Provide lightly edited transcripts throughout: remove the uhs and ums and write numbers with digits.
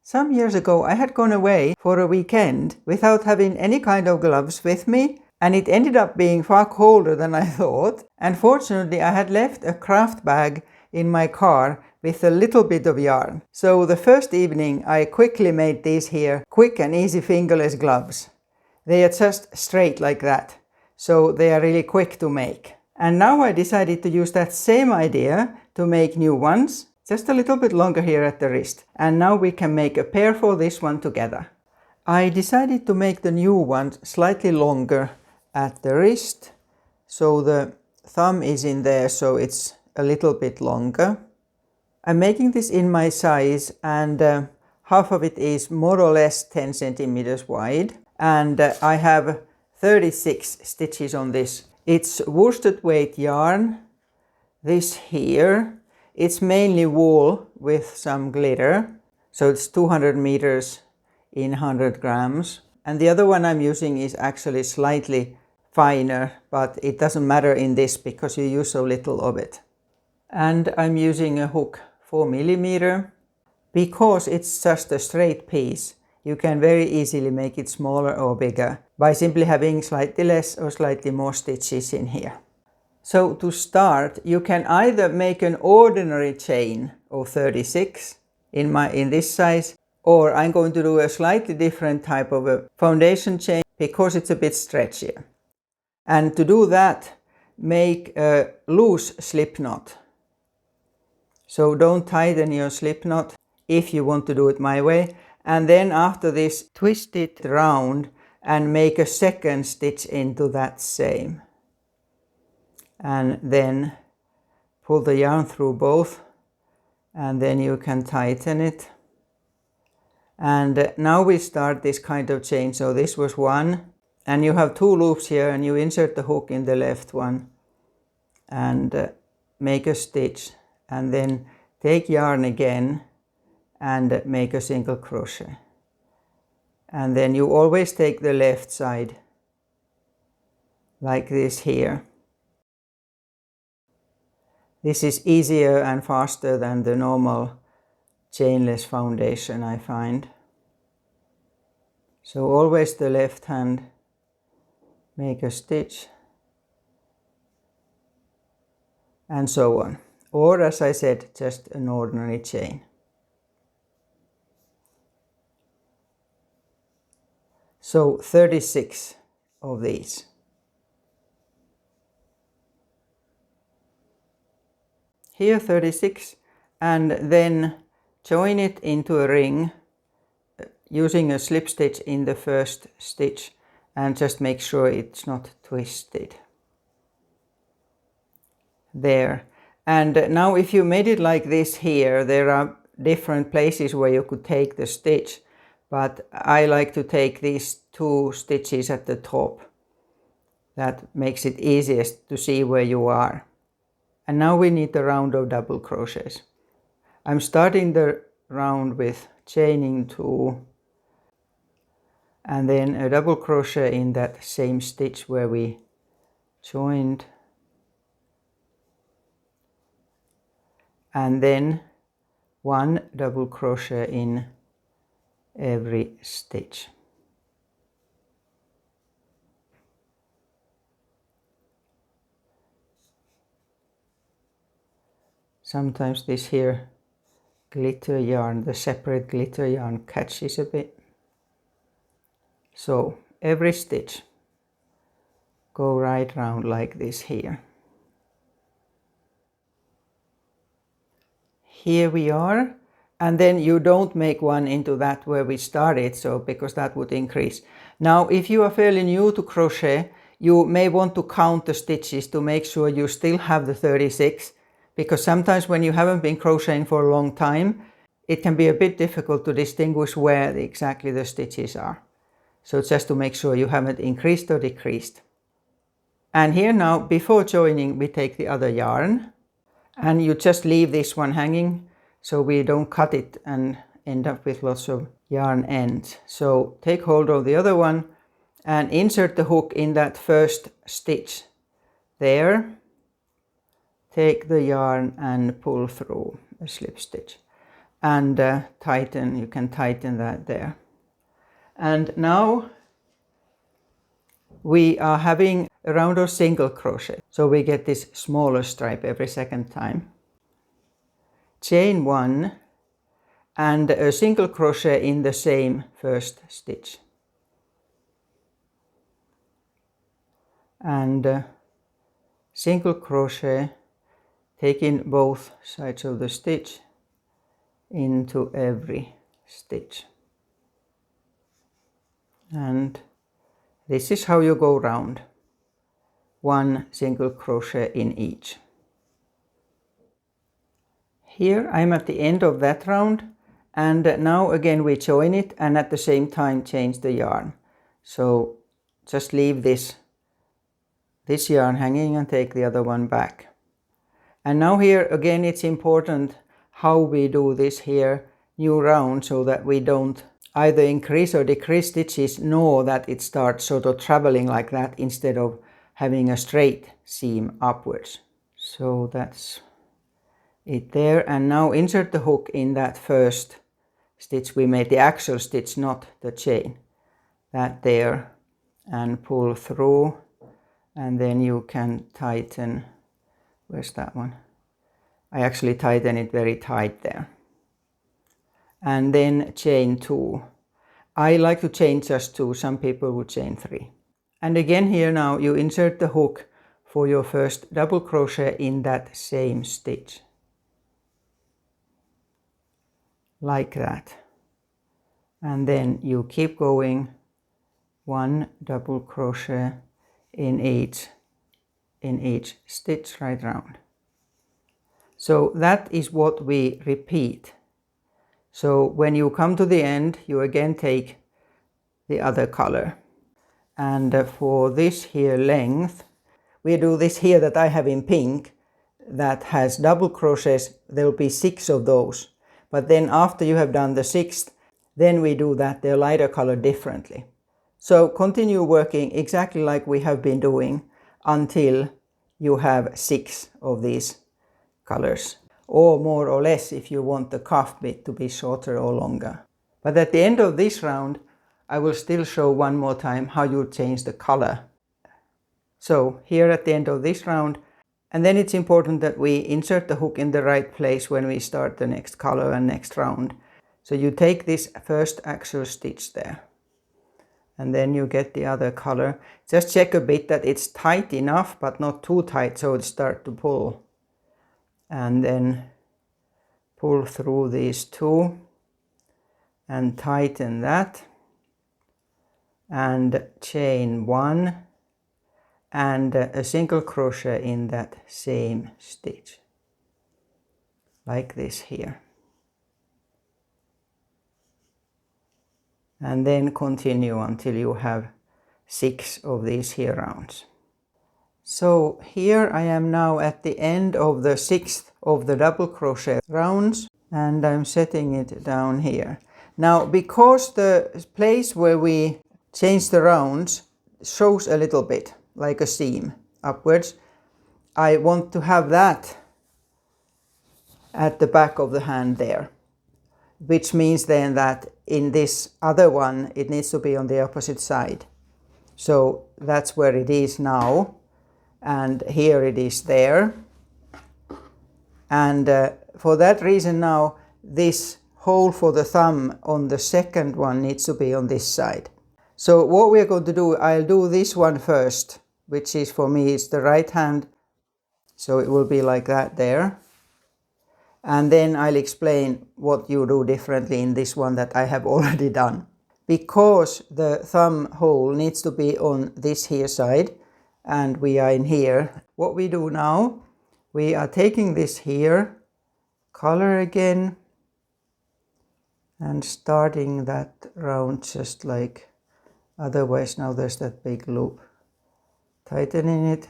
Some years ago I had gone away for a weekend without having any kind of gloves with me, and it ended up being far colder than I thought, and fortunately I had left a craft bag in my car with a little bit of yarn. So the first evening I quickly made these here quick and easy fingerless gloves. They are just straight like that, so they are really quick to make. And now I decided to use that same idea to make new ones, just a little bit longer here at the wrist. And now we can make a pair for this one together. I decided to make the new ones slightly longer at the wrist, so the thumb is in there, so it's a little bit longer. I'm making this in my size, and half of it is more or less 10 centimeters wide, and I have 36 stitches on this. It's worsted weight yarn, this here. It's mainly wool with some glitter, so it's 200 meters in 100 grams. And the other one I'm using is actually slightly finer, but it doesn't matter in this because you use so little of it. And I'm using a hook 4 millimeter. Because it's just a straight piece, you can very easily make it smaller or bigger by simply having slightly less or slightly more stitches in here. So to start, you can either make an ordinary chain of 36 in this size, or I'm going to do a slightly different type of a foundation chain because it's a bit stretchier. And to do that, make a loose slip knot. So don't tighten your slip knot if you want to do it my way. And then after this, twist it round and make a second stitch into that same. And then pull the yarn through both, and then you can tighten it. And now we start this kind of chain. So this was one, and you have two loops here, and you insert the hook in the left one and make a stitch, and then take yarn again and make a single crochet. And then you always take the left side like this here. This is easier and faster than the normal chainless foundation, I find. So always the left hand, make a stitch, and so on. Or as I said, just an ordinary chain. So 36 of these. Here 36, and then join it into a ring using a slip stitch in the first stitch, and just make sure it's not twisted. There. And now if you made it like this here, there are different places where you could take the stitch, but I like to take these two stitches at the top. That makes it easiest to see where you are. And now we need the round of double crochets. I'm starting the round with chaining 2, and then a double crochet in that same stitch where we joined, and then 1 double crochet in every stitch. Sometimes this here glitter yarn, the separate glitter yarn, catches a bit. So every stitch, go right round like this here. Here we are, and then you don't make one into that where we started, so because that would increase. Now if you are fairly new to crochet, you may want to count the stitches to make sure you still have the 36, because sometimes when you haven't been crocheting for a long time, it can be a bit difficult to distinguish where exactly the stitches are. So just to make sure you haven't increased or decreased. And here now, before joining, we take the other yarn, and you just leave this one hanging so we don't cut it and end up with lots of yarn ends. So take hold of the other one and insert the hook in that first stitch there. Take the yarn and pull through a slip stitch. and tighten. You can tighten that there. And now we are having a round of single crochet, so we get this smaller stripe every second time. Chain 1 and a single crochet in the same first stitch, and single crochet taking both sides of the stitch into every stitch. And this is how you go round, 1 single crochet in each. Here I'm at the end of that round, and now again we join it and at the same time change the yarn. So just leave this yarn hanging and take the other one back. And now here again it's important how we do this here new round, so that we don't either increase or decrease stitches, nor that it starts sort of traveling like that instead of having a straight seam upwards. So that's it there. And now insert the hook in that first stitch we made, the actual stitch, not the chain. That there, and pull through, and then you can tighten. Where's that one? I actually tighten it very tight there. And then chain 2. I like to chain just 2, some people would chain 3. And again here now you insert the hook for your first double crochet in that same stitch. Like that. And then you keep going, 1 double crochet in each stitch right round. So that is what we repeat. So when you come to the end, you again take the other color. And for this here length, we do this here that I have in pink, that has double crochets. There will be 6 of those. But then after you have done the 6th, then we do that, the lighter color, differently. So continue working exactly like we have been doing until you have 6 of these colors, or more or less if you want the cuff bit to be shorter or longer. But at the end of this round, I will still show one more time how you change the color. So here at the end of this round, and then it's important that we insert the hook in the right place when we start the next color and next round. So you take this first actual stitch there, and then you get the other color. Just check a bit that it's tight enough, but not too tight, so it starts to pull. And then pull through these 2 and tighten that, and chain 1 and a single crochet in that same stitch, like this here. And then continue until you have 6 of these here rounds. So here I am now at the end of the 6th of the double crochet rounds, and I'm setting it down here. Now, because the place where we change the rounds shows a little bit like a seam upwards, I want to have that at the back of the hand there, which means then that in this other one it needs to be on the opposite side. So that's where it is now, and here it is there. And for that reason now, this hole for the thumb on the second one needs to be on this side. So what we're going to do, I'll do this one first, which is, for me, it's the right hand. So it will be like that there. And then I'll explain what you do differently in this one that I have already done. Because the thumb hole needs to be on this here side, and we are in here. What we do now, we are taking this here, color again, and starting that round just like otherwise. Now there's that big loop. Tightening it,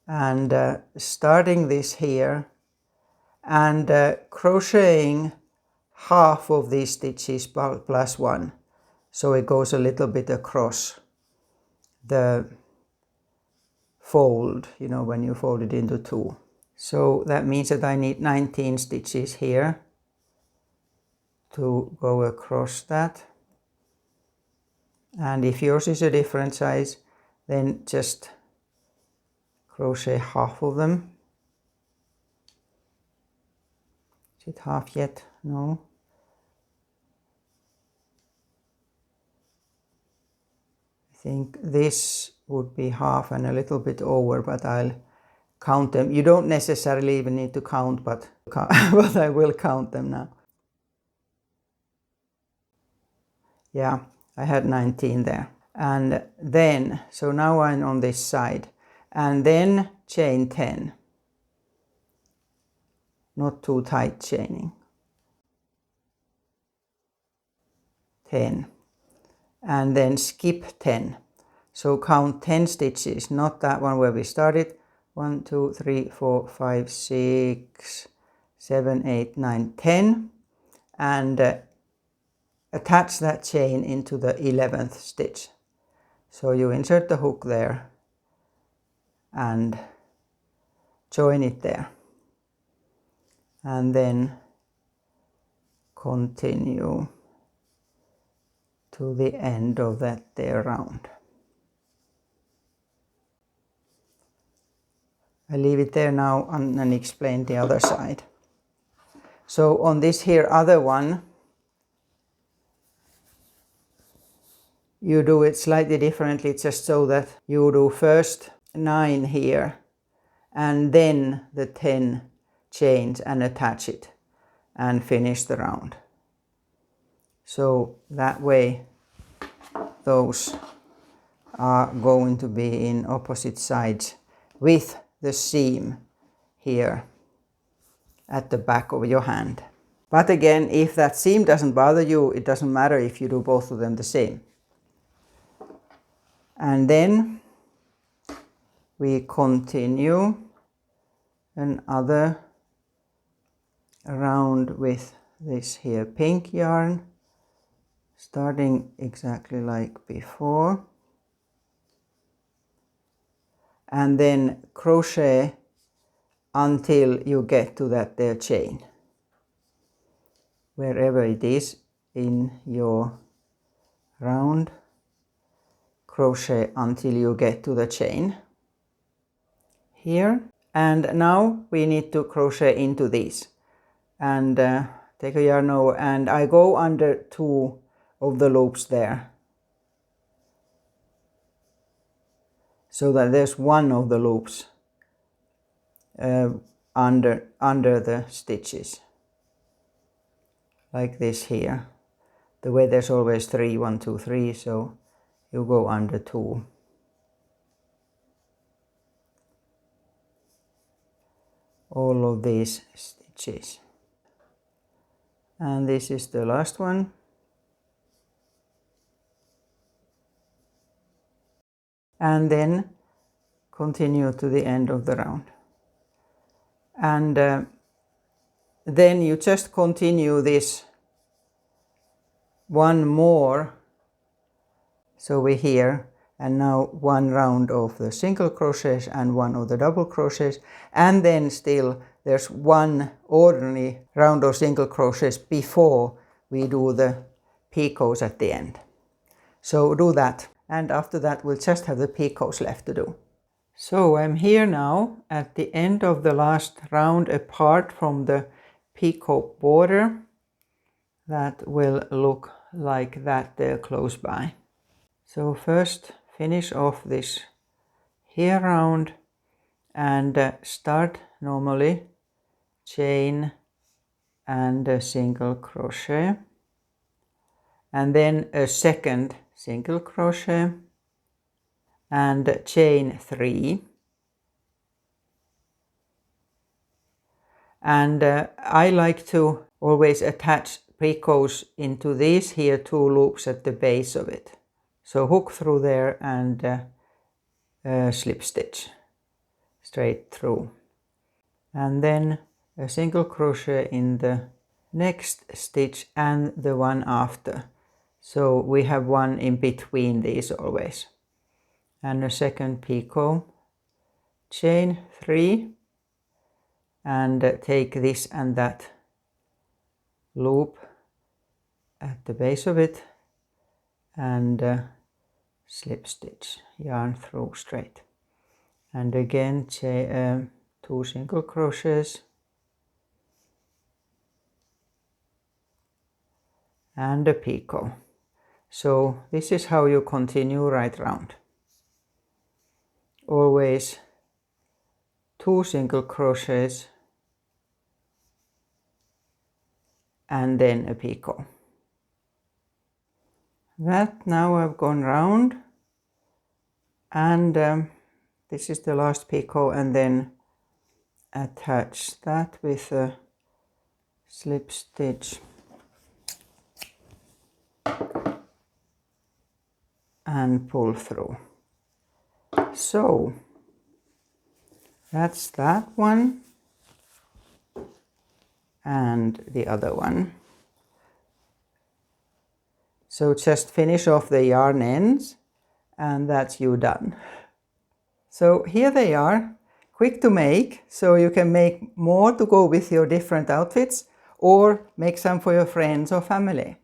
and starting this here, and crocheting half of these stitches plus 1. So it goes a little bit across the fold, you know, when you fold it into 2. So that means that I need 19 stitches here. to go across that. And if yours is a different size, then just crochet half of them. Is it half yet? No. I think this would be half and a little bit over, but I'll count them. You don't necessarily even need to count, but I will count them now. Yeah, I had 19 there. And then, so now I'm on this side, and then chain 10. Not too tight chaining. 10. And then skip 10. So count 10 stitches, not that one where we started. 1, 2, 3, 4, 5, 6, 7, 8, 9, 10. And attach that chain into the 11th stitch. So you insert the hook there and join it there. And then continue to the end of that there round. I leave it there now and explain the other side. So on this here other one, you do it slightly differently, just so that you do first 9 here and then the 10 chains and attach it and finish the round. So that way those are going to be in opposite sides with the seam here at the back of your hand. But again, if that seam doesn't bother you, it doesn't matter if you do both of them the same. And then we continue another round with this here pink yarn, starting exactly like before, and then crochet until you get to that there chain, wherever it is in your round. Crochet until you get to the chain here, and now we need to crochet into these. And take a yarn over, and I go under 2 of the loops there, so that there's one of the loops under the stitches, like this here. The way there's always 3, 1, 2, 3, so you go under 2. All of these stitches. And this is the last one. And then continue to the end of the round. And then you just continue this one more. So we're here, and now one round of the single crochets and one of the double crochets, and then still there's one ordinary round of single crochets before we do the picots at the end. So do that, and after that we'll just have the picots left to do. So I'm here now at the end of the last round, apart from the picot border. That will look like that there close by. So first finish off this here round and start normally, chain and a single crochet, and then a second single crochet and chain 3. And I like to always attach picots into these here 2 loops at the base of it. So hook through there and slip stitch straight through, and then a single crochet in the next stitch and the one after. So we have one in between these always, and a second picot, chain 3, and take this and that loop at the base of it and slip stitch, yarn through straight, and again 2 single crochets and a picot. So this is how you continue right round. Always 2 single crochets and then a picot. That now I've gone round, and this is the last picot, and then attach that with a slip stitch and pull through. So that's that one and the other one. So just finish off the yarn ends and that's you done. So here they are, quick to make, so you can make more to go with your different outfits or make some for your friends or family.